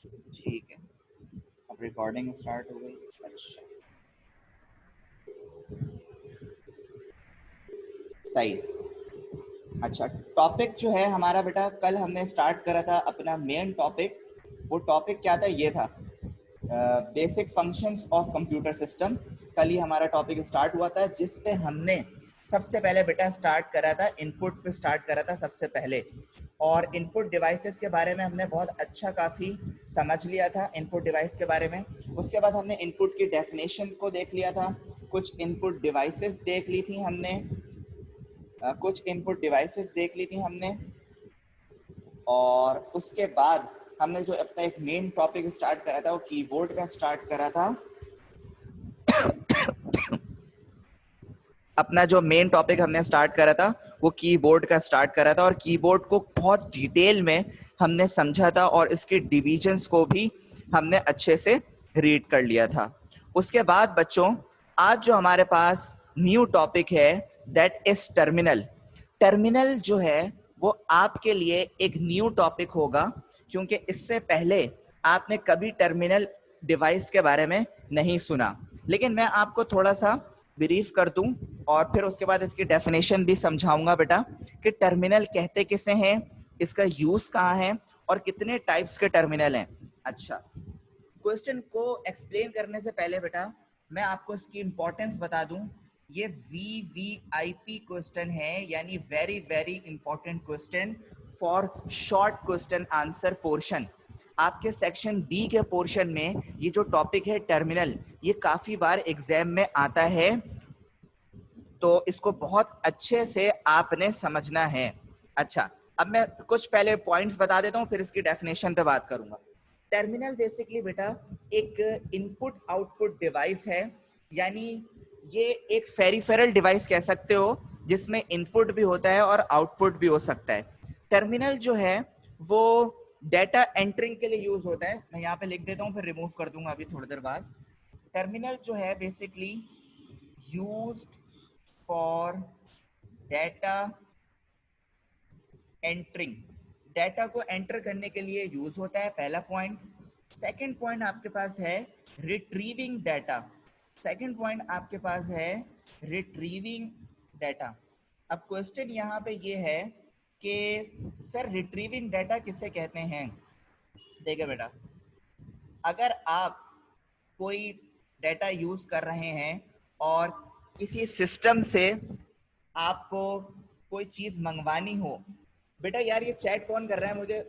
ठीक है, अब रिकॉर्डिंग स्टार्ट हो गई। अच्छा, सही। अच्छा, टॉपिक जो है हमारा बेटा, कल हमने स्टार्ट करा था अपना मेन टॉपिक। वो टॉपिक क्या था? ये था basic functions of computer system. कल ही हमारा टॉपिक स्टार्ट हुआ था, जिस पे हमने सबसे पहले बेटा स्टार्ट करा था, इनपुट पे स्टार्ट करा था सबसे पहले। और इनपुट डिवाइसेस के बारे में हमने बहुत अच्छा काफ़ी समझ लिया था इनपुट डिवाइस के बारे में। उसके बाद हमने इनपुट की डेफिनेशन को देख लिया था, कुछ इनपुट डिवाइसेस देख ली थी हमने, कुछ इनपुट डिवाइसेस देख ली थी हमने। और उसके बाद हमने जो अपना एक मेन टॉपिक स्टार्ट करा था वो कीबोर्ड का स्टार्ट करा था। अपना जो मेन टॉपिक हमने स्टार्ट करा था वो कीबोर्ड का स्टार्ट करा था, और कीबोर्ड को बहुत डिटेल में हमने समझा था, और इसके डिविजन्स को भी हमने अच्छे से रीड कर लिया था। उसके बाद बच्चों, आज जो हमारे पास न्यू टॉपिक है दैट इज टर्मिनल। टर्मिनल जो है वो आपके लिए एक न्यू टॉपिक होगा, क्योंकि इससे पहले आपने कभी टर्मिनल डिवाइस के बारे में नहीं सुना। लेकिन मैं आपको थोड़ा सा ब्रीफ कर दूं, और फिर उसके बाद इसकी डेफिनेशन भी समझाऊंगा बेटा कि टर्मिनल कहते किसे हैं, इसका यूज कहाँ है, और कितने टाइप्स के टर्मिनल हैं। अच्छा, क्वेश्चन को एक्सप्लेन करने से पहले बेटा मैं आपको इसकी इंपॉर्टेंस बता दूं। ये VVIP क्वेश्चन है, यानी very very important question for short question answer portion. आपके सेक्शन बी के पोर्शन में ये जो टॉपिक है टर्मिनल, ये काफी बार एग्जाम में आता है, तो इसको बहुत अच्छे से आपने समझना है। अच्छा, अब मैं कुछ पहले पॉइंट्स बता देता हूँ, फिर इसकी डेफिनेशन पे बात करूंगा। टर्मिनल बेसिकली बेटा एक इनपुट आउटपुट डिवाइस है, यानी ये एक फेरिफेरल डिवाइस कह सकते हो, जिसमें इनपुट भी होता है और आउटपुट भी हो सकता है। टर्मिनल जो है वो डेटा एंटरिंग के लिए यूज होता है। मैं यहाँ पे लिख देता हूँ, फिर रिमूव कर दूंगा अभी थोड़ी देर बाद। टर्मिनल जो है basically used for data entering, data को एंटर करने के लिए यूज होता है, पहला पॉइंट। सेकंड पॉइंट आपके पास है रिट्रीविंग डाटा। सेकंड पॉइंट आपके पास है रिट्रीविंग डाटा। अब क्वेश्चन यहाँ पे ये है कि सर रिट्रीविंग डाटा किसे कहते हैं? देखिए बेटा, अगर आप कोई डाटा यूज कर रहे हैं और किसी सिस्टम से आपको कोई चीज मंगवानी हो। बेटा यार, ये चैट कौन कर रहा है मुझे?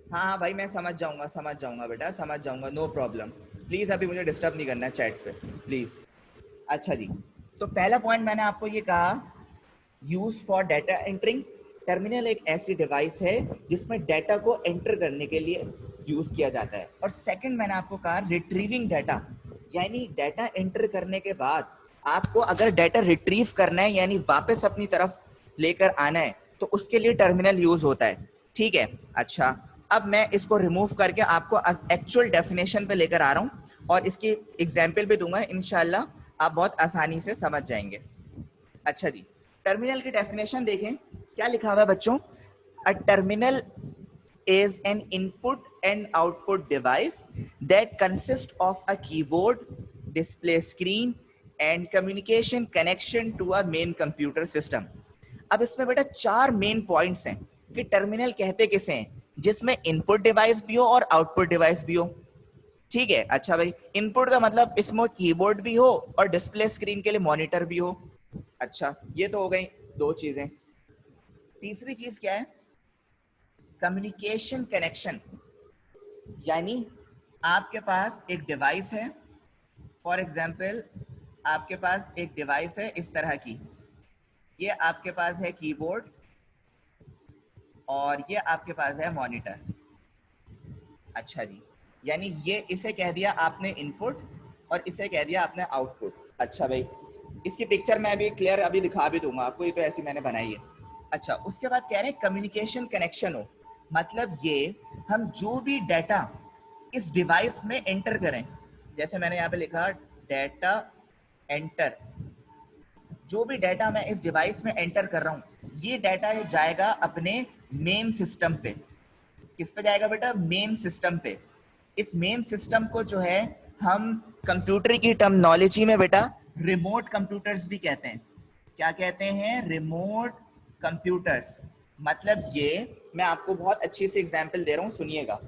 हाँ हाँ भाई, मैं समझ जाऊंगा बेटा, समझ जाऊंगा, नो प्रॉब्लम। प्लीज अभी मुझे डिस्टर्ब नहीं करना है चैट पे, प्लीज। अच्छा जी, तो पहला पॉइंट मैंने आपको ये कहा, use for data entering. Terminal एक ऐसी डिवाइस है जिसमें डाटा को एंटर करने के लिए यूज किया जाता है। और सेकंड मैंने आपको कहा रिट्रीविंग डाटा, यानी डाटा एंटर करने के बाद आपको अगर डाटा रिट्रीव करना है, यानी वापस अपनी तरफ लेकर आना है, तो उसके लिए टर्मिनल यूज होता है। ठीक है। अच्छा, अब मैं इसको रिमूव करके आपको एक्चुअल डेफिनेशन पे लेकर आ रहा हूं, और इसकी एग्जाम्पल भी दूंगा, इंशाल्लाह आप बहुत आसानी से समझ जाएंगे। अच्छा जी, टर्मिनल की डेफिनेशन देखें, क्या लिखा हुआ है बच्चों? A terminal is an input and output device that consists of a keyboard, display screen and communication connection to a main computer system। अब इसमें बेटा चार मेन पॉइंट्स हैं कि टर्मिनल कहते किसे हैं, जिसमें इनपुट डिवाइस भी हो और आउटपुट डिवाइस भी हो। ठीक है। अच्छा भाई, इनपुट का मतलब इसमें कीबोर्ड भी हो और डिस्प्ले स्क्रीन के लिए मॉनिटर भी हो। अच्छा, ये तो हो गई दो चीजें। तीसरी चीज क्या है? कम्युनिकेशन कनेक्शन, यानी आपके पास एक डिवाइस है, फॉर एग्जाम्पल आपके पास एक डिवाइस है इस तरह की, ये आपके पास है कीबोर्ड और ये आपके पास है मॉनिटर। अच्छा जी, यानी ये इसे कह दिया आपने इनपुट और इसे कह दिया आपने आउटपुट। अच्छा भाई, इसकी पिक्चर मैं अभी क्लियर अभी दिखा भी दूंगा आपको, ये तो ऐसी मैंने बनाई है। अच्छा, उसके बाद कह रहे हैं कम्युनिकेशन कनेक्शन हो, मतलब ये हम जो भी डाटा इस डिवाइस में एंटर करें, जैसे मैंने यहाँ पे लिखा डाटा एंटर, जो भी डाटा मैं इस डिवाइस में एंटर कर रहा हूँ, ये डाटा जाएगा अपने मेन सिस्टम पे। किस पे जाएगा बेटा? मेन सिस्टम पे। इस मेन सिस्टम को जो है हम कंप्यूटर की टर्मिनोलॉजी में बेटा रिमोट कंप्यूटर्स भी कहते हैं। क्या कहते हैं? Remote computers. मतलब ये मैं आपको बहुत अच्छी सी एग्जांपल दे रहा हूँ, सुनिएगा।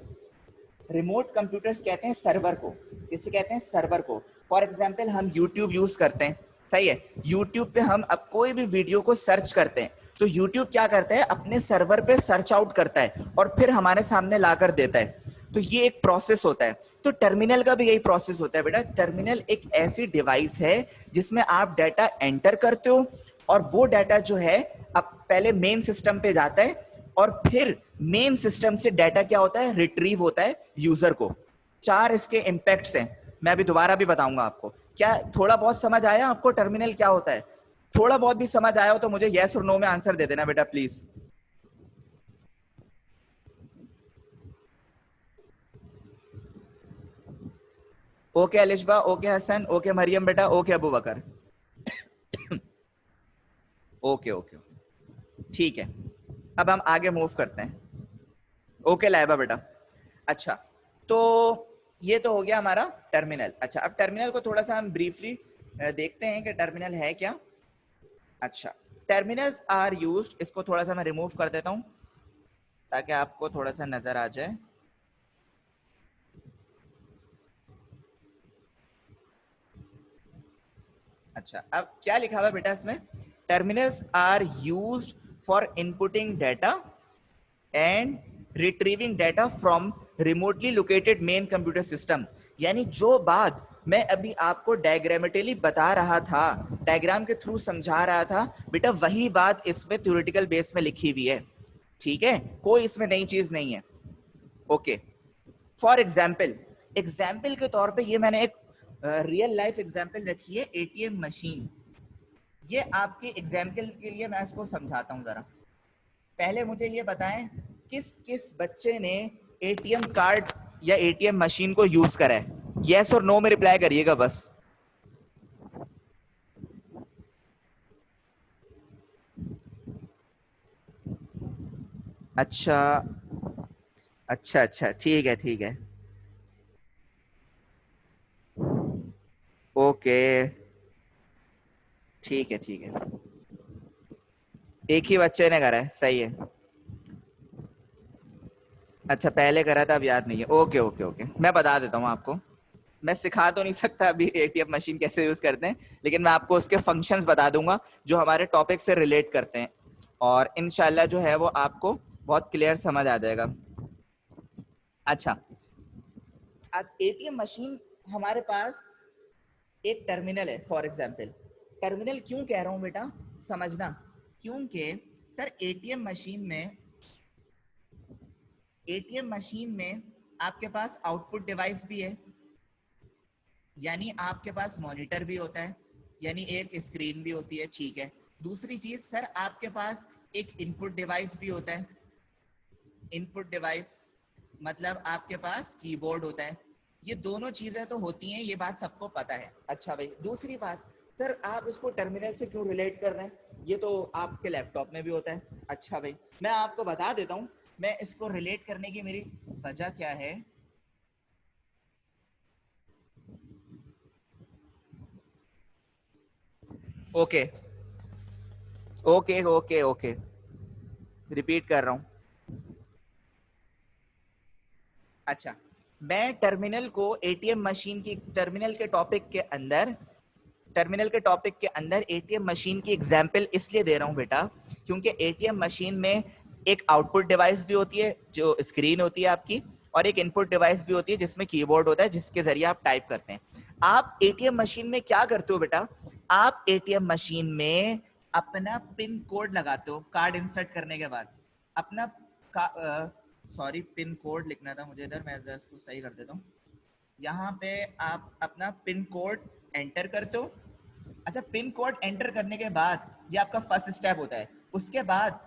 रिमोट कंप्यूटर्स कहते हैं सर्वर को। किसे कहते हैं? सर्वर को। फॉर एग्जांपल हम YouTube यूज करते हैं, सही है? YouTube पे हम अब कोई भी वीडियो को सर्च करते हैं तो YouTube क्या करता है? अपने सर्वर पे सर्च आउट करता है और फिर हमारे सामने लाकर देता है। तो ये एक प्रोसेस होता है। तो टर्मिनल का भी यही प्रोसेस होता है बेटा। टर्मिनल एक ऐसी डिवाइस है जिसमें आप डाटा एंटर करते हो और वो डाटा जो है अब पहले मेन सिस्टम पे जाता है और फिर मेन सिस्टम से डाटा क्या होता है? रिट्रीव होता है यूजर को। 4 इसके इंपैक्ट्स हैं, मैं अभी दोबारा भी बताऊंगा आपको। क्या थोड़ा बहुत समझ आया आपको टर्मिनल क्या होता है? थोड़ा बहुत भी समझ आया हो तो मुझे यस और नो में आंसर दे देना बेटा please. Okay Alishba, okay Hasan, okay Mariam बेटा, okay Abu Bakar. Okay okay ठीक है, अब हम आगे मूव करते हैं। ओके लाइबा बेटा। अच्छा, तो ये तो हो गया हमारा टर्मिनल। अच्छा, अब टर्मिनल को थोड़ा सा हम ब्रीफली देखते हैं कि टर्मिनल है क्या। अच्छा, टर्मिनल्स आर यूज्ड, इसको थोड़ा सा मैं रिमूव कर देता हूं ताकि आपको थोड़ा सा नजर आ जाए। अच्छा, अब क्या लिखा हुआ है बेटा इसमें? Terminals are used for inputting data and retrieving data from remotely located main computer system. यानी जो बात मैं अभी आपको डायग्रामेटिकली बता रहा था, डायग्राम के थ्रू समझा रहा था बेटा, वही बात इसमें थ्योरेटिकल बेस में लिखी हुई है। ठीक है, कोई इसमें नई चीज नहीं है। ओके, फॉर एग्जाम्पल, एग्जाम्पल के तौर पे ये मैंने एक रियल लाइफ एग्जाम्पल रखी है, एटीएम मशीन। ये आपके एग्जाम्पल के लिए मैं इसको समझाता हूँ जरा। पहले मुझे ये बताएं, किस किस बच्चे ने एटीएम कार्ड या एटीएम मशीन को यूज करा है? यस और नो में रिप्लाई करिएगा बस। अच्छा अच्छा अच्छा, ठीक है ठीक है। ओके, ठीक है ठीक है। एक ही बच्चे ने करा है, सही है। अच्छा, पहले करा था, अब याद नहीं है। ओके ओके ओके, मैं बता देता हूँ आपको। मैं सिखा तो नहीं सकता अभी एटीएम मशीन कैसे यूज करते हैं, लेकिन मैं आपको उसके फंक्शंस बता दूंगा जो हमारे टॉपिक से रिलेट करते हैं, और इंशाल्लाह जो है वो आपको बहुत क्लियर समझ आ जाएगा। अच्छा, आज एटीएम मशीन हमारे पास एक टर्मिनल है। फॉर एग्जांपल, टर्मिनल क्यों कह रहा हूं बेटा, समझना। क्योंकि सर एटीएम मशीन में आपके पास आउटपुट डिवाइस भी है, यानी आपके पास मॉनिटर भी होता है, यानी एक स्क्रीन भी होती है, ठीक है। दूसरी चीज सर, आपके पास एक इनपुट डिवाइस भी होता है। इनपुट डिवाइस मतलब आपके पास कीबोर्ड होता है। ये दोनों चीजें तो होती हैं, ये बात सबको पता है। अच्छा भाई, दूसरी बात, सर आप इसको टर्मिनल से क्यों रिलेट कर रहे हैं? ये तो आपके लैपटॉप में भी होता है। अच्छा भाई, मैं आपको बता देता हूँ मैं इसको रिलेट करने की मेरी वजह क्या है। Okay okay okay okay, repeat कर रहा हूँ। अच्छा, मैं टर्मिनल को एटीएम मशीन की टर्मिनल के टॉपिक के अंदर एटीएम मशीन की एग्जांपल इसलिए दे रहा हूं बेटा, क्योंकि एटीएम मशीन में एक आउटपुट डिवाइस भी होती है जो स्क्रीन होती है आपकी, और एक इनपुट डिवाइस भी होती है जिसमें कीबोर्ड होता है जिसके जरिए आप टाइप करते हैं। आप एटीएम मशीन में क्या करते हो बेटा? आप एटीएम मशीन में अपना पिन कोड लगाते हो कार्ड इंसर्ट करने के बाद। अपना सॉरी, पिन कोड लिखना था मुझे इधर, मैं इधर इसको सही कर देता हूँ। यहाँ पे आप अपना पिन कोड एंटर करते हो। अच्छा, पिन कोड एंटर करने के बाद ये आपका फर्स्ट स्टेप होता है। उसके बाद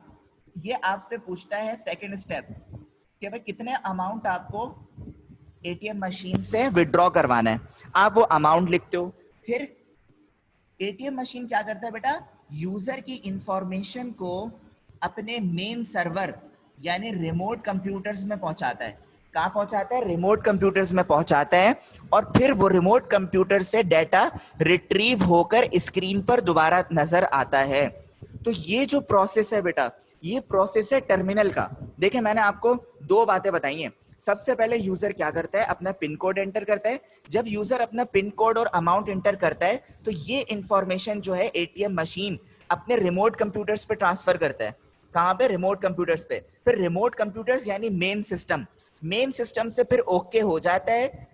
ये आपसे पूछता है सेकंड स्टेप कि भाई कितने अमाउंट आपको एटीएम मशीन से विड्रॉ करवाना है। आप वो अमाउंट लिखते हो। फिर एटीएम मशीन क्या करता है बेटा, यूजर की इंफॉर्मेशन को अपने मेन सर्वर यानी रिमोट कंप्यूटर्स में पहुंचाता है। कहां पहुंचाता है, रिमोट कंप्यूटर्स में पहुंचाता है, और फिर वो रिमोट कंप्यूटर से डाटा रिट्रीव होकर स्क्रीन पर दोबारा नजर आता है। तो ये जो प्रोसेस है बेटा, ये प्रोसेस है टर्मिनल का। देखिए मैंने आपको दो बातें बताई हैं। सबसे पहले यूजर क्या करता है, अपना पिन कोड एंटर करता है। जब यूजर अपना पिन कोड और अमाउंट एंटर करता है तो ये इंफॉर्मेशन जो है एटीएम मशीन अपने रिमोट कंप्यूटर्स पे ट्रांसफर करता है। कहां पे, रिमोट कंप्यूटर्स पे। फिर रिमोट कंप्यूटर्स यानी मेन सिस्टम से फिर ओके हो जाता है।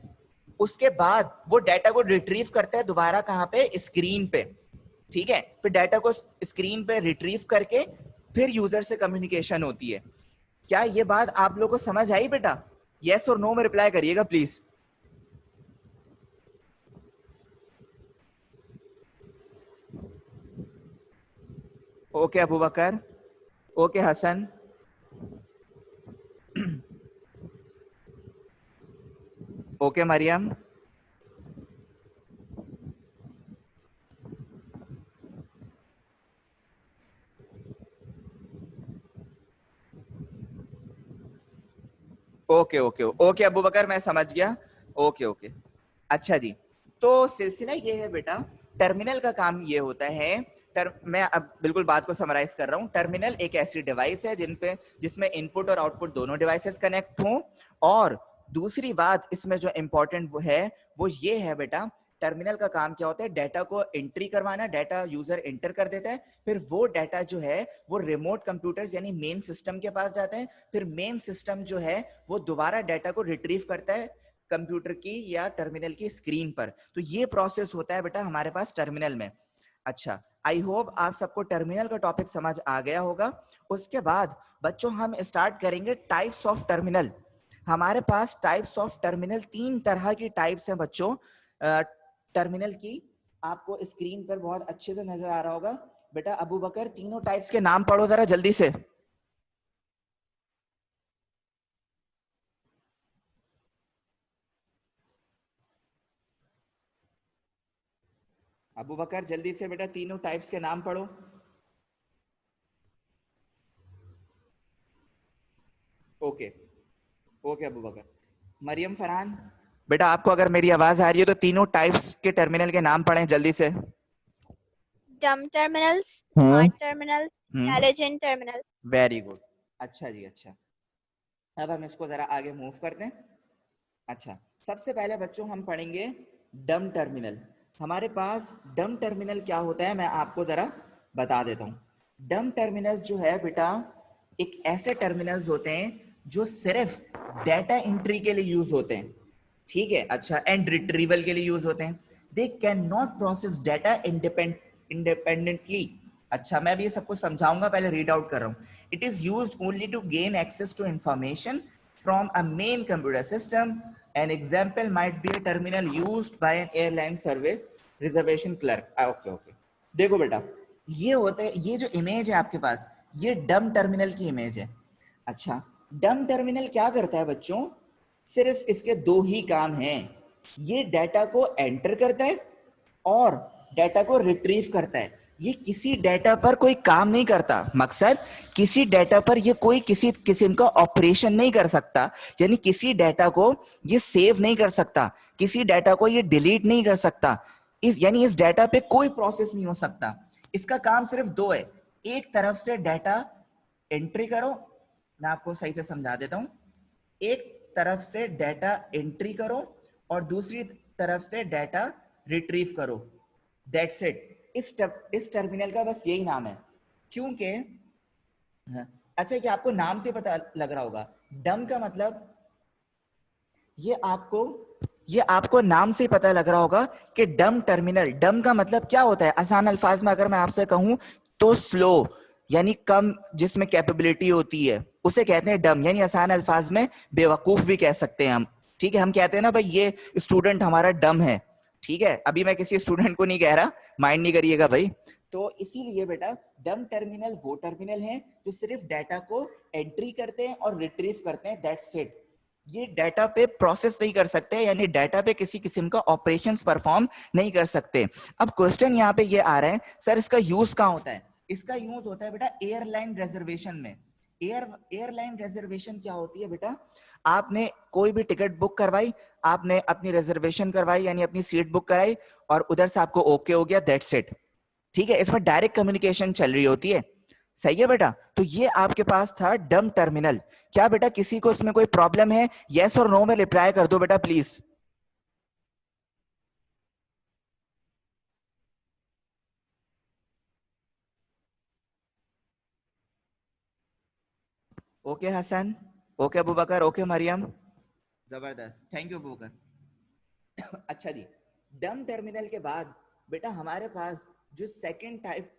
उसके बाद वो डाटा को रिट्रीव करता है दोबारा, कहां पे, स्क्रीन पे। ठीक है, फिर डाटा को स्क्रीन पे रिट्रीव करके फिर यूजर से कम्युनिकेशन होती है। क्या ये बात आप लोगों को समझ आई बेटा? यस और नो में रिप्लाई करिएगा please. Okay Abu Bakar, okay Hasan, okay Mariyam, okay okay okay Abu Bakar, मैं समझ गया। ओके ओके, अच्छा जी। तो सिलसिला ये है बेटा, टर्मिनल का काम ये होता है। मैं अब बिल्कुल बात को समराइज कर रहा हूँ। टर्मिनल एक ऐसी डिवाइस है जिसमें इनपुट और आउटपुट दोनों डिवाइसेस कनेक्ट हों। और दूसरी बात इसमें जो इंपॉर्टेंट वो है, वो ये है बेटा, टर्मिनल का काम क्या होता है, डाटा को एंट्री करवाना। डाटा यूजर एंटर कर देता है, फिर वो डाटा जो है वो रिमोट कंप्यूटर्स यानी मेन सिस्टम के पास जाता है। फिर मेन सिस्टम जो है वो दोबारा डाटा को रिट्रीव करता है कंप्यूटर की या टर्मिनल की स्क्रीन पर। तो ये प्रोसेस होता है बेटा हमारे पास टर्मिनल में। अच्छा, आई होप आप सबको टर्मिनल का टॉपिक समझ आ गया होगा। उसके बाद बच्चों हम स्टार्ट करेंगे टाइप्स ऑफ टर्मिनल। हमारे पास टाइप्स ऑफ टर्मिनल, तीन तरह की टाइप्स हैं बच्चों टर्मिनल की। आपको स्क्रीन पर बहुत अच्छे से नजर आ रहा होगा। बेटा अबू बकर, तीनों टाइप्स के नाम पढ़ो जरा जल्दी से। अबू बकर जल्दी से बेटा तीनों टाइप्स के नाम पढ़ो। ओके ओके अबू बकर। मरियम फरहान, बेटा आपको अगर मेरी आवाज आ रही है तो तीनों टाइप्स के टर्मिनल के नाम पढ़ें जल्दी से। Dumb terminals, hmm smart terminals, intelligent terminals. Very good. अच्छा जी, अच्छा। अब हम इसको जरा आगे मूव करते हैं। अच्छा, सबसे पहले बच्चों हम पढ़ेंगे डम टर्मिनल। हमारे पास डम टर्मिनल क्या होता है मैं आपको जरा बता देता हूं। डम टर्मिनल्स जो है बेटा, एक ऐसे टर्मिनल्स होते हैं जो सिर्फ डाटा एंट्री के लिए यूज होते हैं। ठीक है, अच्छा, एंड रिट्रीवल के लिए यूज होते हैं। They can not process data independently. अच्छा, मैं भी ये सबको समझाऊंगा, पहले रीड आउट कर रहा हूं। It is used only to gain access to information from a main computer system. An example might be a terminal used by an airline service reservation clerk. Okay okay, देखो बेटा, ये होता है, ये जो इमेज है आपके पास, ये डम टर्मिनल की इमेज है। अच्छा, डम टर्मिनल क्या करता है बच्चों, सिर्फ इसके दो ही काम हैं। ये डाटा को एंटर करता है और डाटा को रिट्रीव करता है। ये किसी डाटा पर कोई काम नहीं करता। मकसद, किसी डाटा पर ये कोई किसी किस्म का ऑपरेशन नहीं कर सकता, यानी किसी डाटा को ये सेव नहीं कर सकता, किसी डाटा को ये डिलीट नहीं कर सकता। यानी इस डाटा पे कोई प्रोसेस नहीं हो सकता। इसका काम सिर्फ दो है। एक तरफ से डाटा एंट्री करो, मैं आपको सही से समझा देता हूं। एक तरफ से डाटा एंट्री करो और दूसरी तरफ से डाटा रिट्रीव करो। That's it. इस टर्मिनल का बस यही नाम है। क्योंकि अच्छा, ये आपको नाम से पता लग रहा होगा, डम का मतलब, ये आपको ये आपको नाम से पता लग रहा होगा कि डम टर्मिनल, डम का मतलब क्या होता है। आसान अल्फाज में अगर मैं आपसे कहूं तो स्लो, यानी कम जिसमें कैपेबिलिटी होती है, उसे कहते हैं डम। यानी आसान अल्फाज में बेवकूफ भी कह सकते हैं हम। ठीक है, हम कहते हैं ना भाई ये स्टूडेंट हमारा डम है। ठीक है, अभी मैं किसी स्टूडेंट को नहीं कह रहा, माइंड नहीं करिएगा भाई। तो इसीलिए बेटा डम टर्मिनल वो टर्मिनल है जो सिर्फ डाटा को एंट्री करते हैं और रिट्रीव करते हैं। That's it. ये डाटा पे प्रोसेस नहीं कर सकते, यानी डाटा पे किसी किस्म का ऑपरेशंस परफॉर्म नहीं कर सकते। अब क्वेश्चन यहाँ पे ये आ रहा है, सर इसका यूज कहाँ होता है? इसका यूज होता है बेटा एयरलाइन रिजर्वेशन में। एयरलाइन रिजर्वेशन क्या होती है बेटा? आपने कोई भी टिकट बुक करवाई, आपने अपनी रिजर्वेशन करवाई यानी अपनी सीट बुक कराई, और उधर से आपको ओके हो गया, दैट्स इट। ठीक है, इसमें डायरेक्ट कम्युनिकेशन चल रही होती है। सही है बेटा? तो ये आपके पास था डम टर्मिनल। क्या बेटा किसी को इसमें कोई प्रॉब्लम है? यस और नो में रिप्लाई कर दो बेटा please. Okay Hasan, okay Abu Bakar, okay Mariam, जबरदस्त, थैंक यू अबू बकर। अच्छा जी, डम टर्मिनल के बाद बेटा हमारे पास जो सेकंड टाइप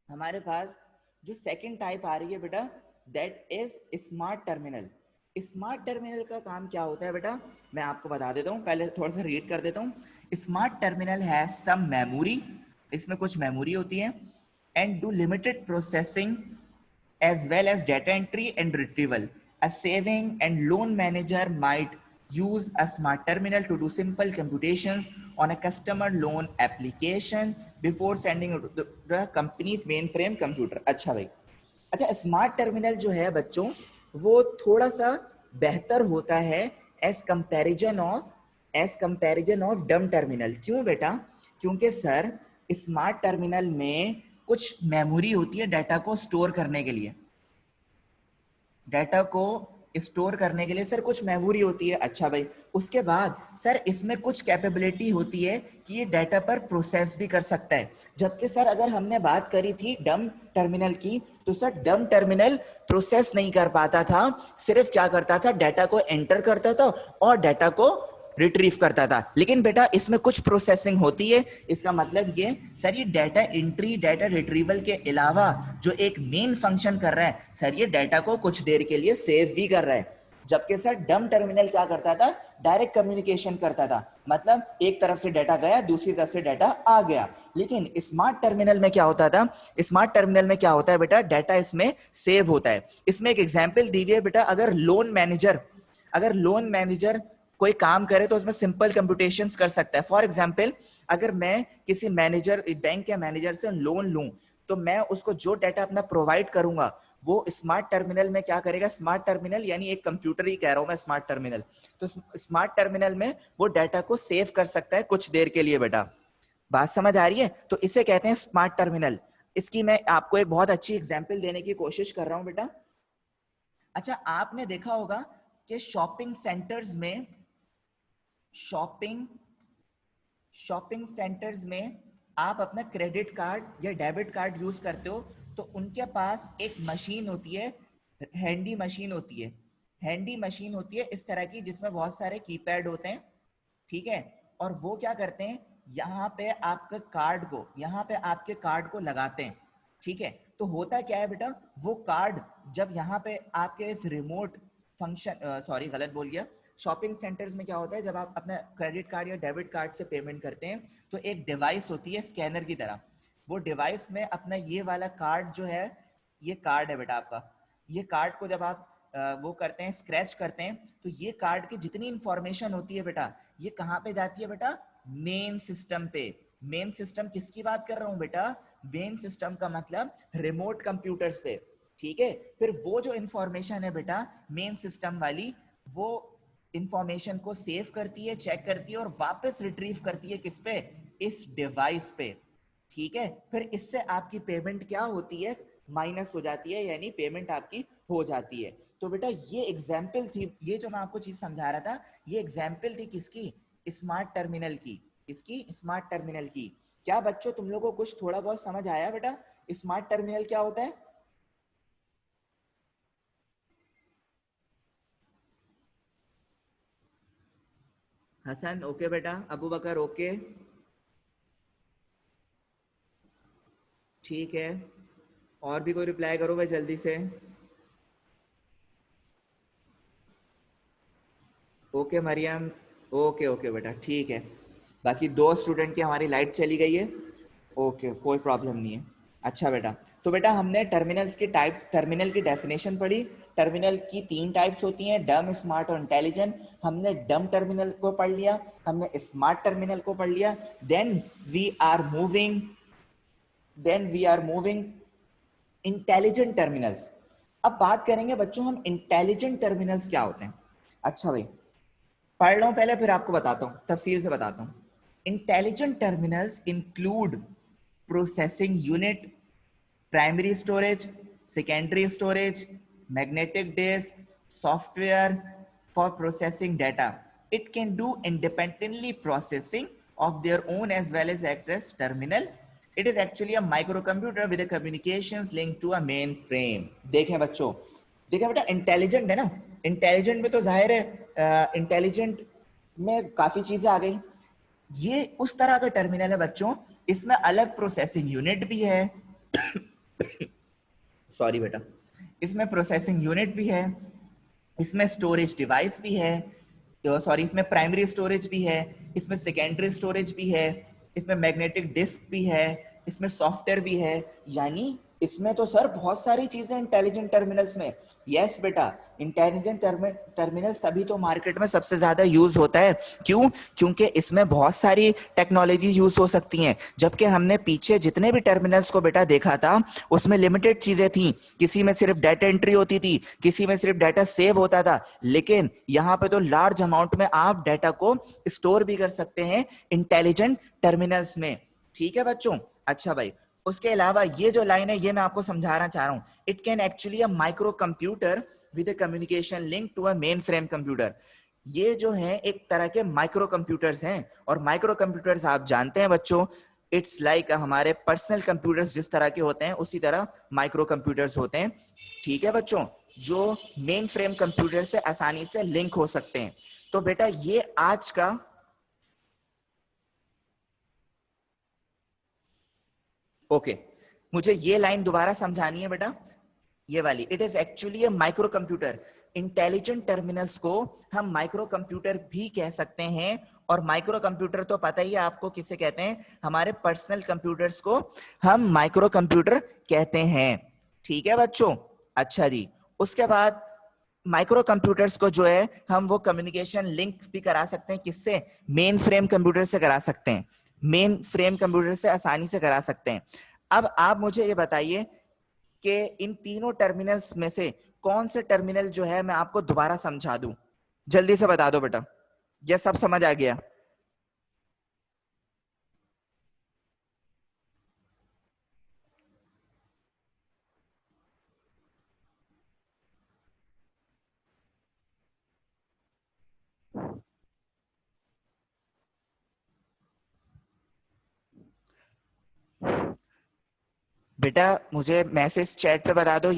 हमारे पास जो सेकंड टाइप आ रही है बेटा, that is smart terminal. Smart terminal का काम क्या होता है बेटा? मैं आपको बता देता हूँ, पहले थोड़ा सा रीड कर देता हूँ। Smart terminal has some memory, इसमें कुछ मेमोरी होती है, and do limited processing as well as data entry and retrieval. A saving and loan manager might use a smart terminal to do simple computations on a customer loan application before sending it to the company's mainframe computer. अच्छा भाई, अच्छा smart terminal जो है बच्चों, वो थोड़ा सा बेहतर होता है एज कंपैरिजन ऑफ डम टर्मिनल। क्यों बेटा? क्योंकि सर स्मार्ट टर्मिनल में कुछ मेमोरी होती है डाटा को स्टोर करने के लिए। डाटा को स्टोर करने के लिए सर कुछ मेमोरी होती है। अच्छा भाई, उसके बाद सर इसमें कुछ कैपेबिलिटी होती है कि ये डाटा पर प्रोसेस भी कर सकता है। जबकि सर अगर हमने बात करी थी डम टर्मिनल की, तो सर डम टर्मिनल प्रोसेस नहीं कर पाता था, सिर्फ क्या करता था, डाटा को एंटर करता था और डाटा को रिट्रीव करता था। लेकिन बेटा इसमें कुछ प्रोसेसिंग होती है। इसका मतलब ये सर, ये डाटा एंट्री डाटा रिट्रीवल के अलावा जो एक मेन फंक्शन कर रहा है सर, ये डाटा को कुछ देर के लिए सेव भी कर रहा है। जबकि सर डम टर्मिनल क्या करता था? डायरेक्ट कम्युनिकेशन करता था, मतलब एक तरफ से डाटा गया, दूसरी तरफ से डाटा आ गया। लेकिन स्मार्ट टर्मिनल में क्या होता था? स्मार्ट टर्मिनल में क्या होता है बेटा? डाटा इसमें सेव होता है। इसमें एक एग्जांपल दी हुई है बेटा, अगर लोन मैनेजर कोई काम करे तो उसमें सिंपल कंप्यूटेशंस कर सकता है। फॉर एग्जांपल, अगर मैं किसी मैनेजर, बैंक के मैनेजर से लोन लूं, तो मैं उसको जो डाटा अपना प्रोवाइड करूंगा वो स्मार्ट टर्मिनल में क्या करेगा? स्मार्ट टर्मिनल यानी एक कंप्यूटर ही कह रहा हूं मैं, स्मार्ट टर्मिनल। तो स्मार्ट टर्मिनल में वो डाटा को सेव कर सकता है कुछ देर के लिए। बेटा बात समझ आ रही है? तो इसे कहते हैं स्मार्ट टर्मिनल। इसकी मैं आपको एक बहुत अच्छी एग्जांपल देने की कोशिश कर रहा हूं बेटा। अच्छा, आपने देखा होगा कि शॉपिंग शॉपिंग सेंटर्स में आप अपना क्रेडिट कार्ड या डेबिट कार्ड यूज करते हो, तो उनके पास एक मशीन होती है, हैंडी मशीन होती है इस तरह की, जिसमें बहुत सारे कीपैड होते हैं। ठीक है, और वो क्या करते हैं, यहाँ पे आपके कार्ड को लगाते हैं। ठीक है, तो होता क्या है बेटा, वो कार्ड जब यहाँ पे आपके इस रिमोट फंक्शन, सॉरी गलत बोल गया, शॉपिंग सेंटर्स में क्या होता है, जब आप अपना क्रेडिट कार्ड या डेबिट कार्ड से पेमेंट करते हैं, तो एक डिवाइस होती है स्कैनर की तरह। वो डिवाइस में अपना ये वाला कार्ड जो है, ये कार्ड है बेटा आपका, ये कार्ड को जब आप वो करते हैं, स्क्रैच करते हैं, तो ये कार्ड की जितनी इंफॉर्मेशन होती है बेटा, ये कहाँ पे जाती है बेटा? मेन सिस्टम पे। मेन सिस्टम किसकी बात कर रहा हूं बेटा? मेन सिस्टम का मतलब रिमोट कंप्यूटर्स पे। ठीक है, फिर वो जो इंफॉर्मेशन है बेटा मेन सिस्टम वाली, वो इंफॉर्मेशन को सेव करती है, चेक करती है और वापस रिट्रीव करती है किस पे? इस डिवाइस पे। ठीक है, फिर इससे आपकी पेमेंट क्या होती है? माइनस हो जाती है, यानी पेमेंट आपकी हो जाती है। तो बेटा ये एग्जाम्पल थी, ये जो मैं आपको चीज समझा रहा था, ये एग्जाम्पल थी किसकी? स्मार्ट टर्मिनल की। इसकी स्मार्ट टर्मिनल की। क्या बच्चों तुम लोगों को कुछ थोड़ा बहुत समझ आया बेटा स्मार्ट टर्मिनल क्या होता है? हसन ओके बेटा, अबू बकर ओके, ठीक है। और भी कोई रिप्लाई करो भाई जल्दी से। ओके मरियम, ओके ओके बेटा, ठीक है। बाकी 2 स्टूडेंट की हमारी लाइट चली गई है। ओके, कोई प्रॉब्लम नहीं है। अच्छा बेटा, तो बेटा हमने टर्मिनल्स की टाइप, टर्मिनल की डेफिनेशन पढ़ी। टर्मिनल की 3 टाइप्स होती हैं, डम, स्मार्ट और इंटेलिजेंट। हमने डम टर्मिनल को पढ़ लिया, हमने स्मार्ट टर्मिनल को पढ़ लिया। Then we are moving intelligent terminals. अब बात करेंगे बच्चों हम इंटेलिजेंट टर्मिनल्स क्या होते हैं। अच्छा भाई, पढ़ लो पहले फिर आपको बताता हूँ, तफसील से बताता हूँ। Intelligent terminals include processing unit, primary storage, secondary storage, magnetic disk, software for processing data. It can do independently processing of their own as well as act as terminal. It is actually a microcomputer with a communications link to a mainframe. देखें बच्चों, देखें बेटा, intelligent है ना, intelligent में तो जाहिर है इंटेलिजेंट में काफी चीजें आ गई। ये उस तरह का टर्मिनल है बच्चों, इसमें अलग प्रोसेसिंग यूनिट भी है, सॉरी बेटा, इसमें प्रोसेसिंग यूनिट भी है, इसमें स्टोरेज डिवाइस भी है, सॉरी इसमें प्राइमरी स्टोरेज भी है, इसमें सेकेंडरी स्टोरेज भी है, इसमें मैग्नेटिक डिस्क भी है, इसमें सॉफ्टवेयर भी है। यानी इसमें तो सर बहुत सारी चीजें इंटेलिजेंट टर्मिनल्स में। यस बेटा, इंटेलिजेंट टर्मिनल्स तभी तो मार्केट में सबसे ज्यादा यूज होता है। क्यों? क्योंकि इसमें बहुत सारी टेक्नोलॉजी यूज हो सकती हैं, जबकि हमने पीछे जितने भी टर्मिनल्स को बेटा देखा था उसमें लिमिटेड चीजें थी। किसी में सिर्फ डाटा एंट्री होती थी, किसी में सिर्फ डाटा सेव होता था, लेकिन यहाँ पे तो लार्ज अमाउंट में आप डाटा को स्टोर भी कर सकते हैं इंटेलिजेंट टर्मिनल्स में। ठीक है बच्चों? अच्छा भाई, उसके अलावा ये जो लाइन है ये मैं आपको समझाना चाह रहा हूं। It can actually a micro computer with a communication link to a mainframe computer. ये जो है एक तरह के माइक्रो कंप्यूटर्स हैं, और माइक्रो कंप्यूटर्स आप जानते हैं बच्चों, इट्स लाइक हमारे पर्सनल कंप्यूटर्स जिस तरह के होते हैं उसी तरह माइक्रो कंप्यूटर्स होते हैं। ठीक है बच्चों, जो मेन फ्रेम कंप्यूटर से आसानी से लिंक हो सकते हैं। तो बेटा ये आज का, ओके, मुझे ये लाइन दोबारा समझानी है बेटा, ये वाली, it is actually a micro computer. Intelligent terminals को हम माइक्रो कंप्यूटर भी कह सकते हैं, और माइक्रो कंप्यूटर तो पता ही है आपको किसे कहते हैं, हमारे पर्सनल कंप्यूटर्स को हम माइक्रो कंप्यूटर कहते हैं। ठीक है बच्चों? अच्छा जी, उसके बाद माइक्रो कंप्यूटर्स को जो है हम वो कम्युनिकेशन लिंक भी करा सकते हैं, किससे? मेन फ्रेम कंप्यूटर से करा सकते हैं, मेन फ्रेम कंप्यूटर से आसानी से करा सकते हैं। अब आप मुझे ये बताइए कि इन तीनों टर्मिनल्स में से कौन से टर्मिनल जो है मैं आपको दोबारा समझा दूं, जल्दी से बता दो बेटा, ये सब समझ आ गया? बेटा मुझे मैसेज चैट पे बता दो